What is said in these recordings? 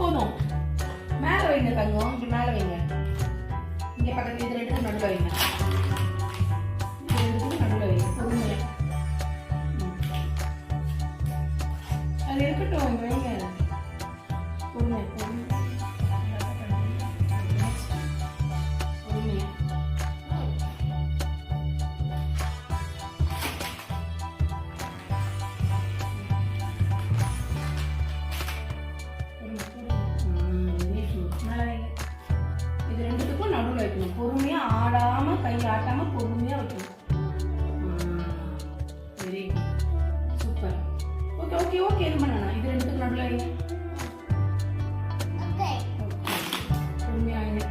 போதும். மேல வைங்க தங்கம், இங்க மேல வைங்க. இங்க பக்கத்துல இது ரெண்டுக்கும் நடுவுல வைங்க. இது ரெண்டுக்கும் நடுவுல வைங்க. பொறுமையா. அது இருக்கட்டும், இங்க வைங்க. பொறுமையா, பொறுமையா. பொறுமையா. இது ரெண்டுத்துக்கும் நடுவில் வைக்கணும். பொறுமையா ஆடாம கை ஆட்டாம பொறுமையா வைக்கணும். Very good, super. Okay okay okay, இது பண்ணா இது ரெண்டுத்துக்கும் நடுவில் வைங்க. பொறுமையா வைங்க.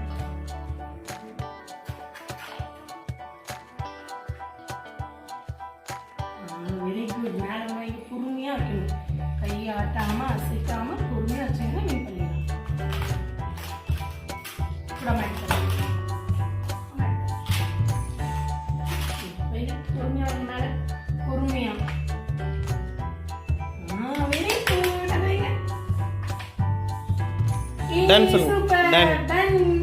Very good. மேல வைங்க, பொறுமையா வைக்கணும். கை ஆட்டாம அசைக்காம பொறுமையா வச்சீங்கன்னா மீன் பண்ணிடலாம். பொறுமையா மேல பொறுமையா. Very good. டன் சொல்லுங்க. டன்.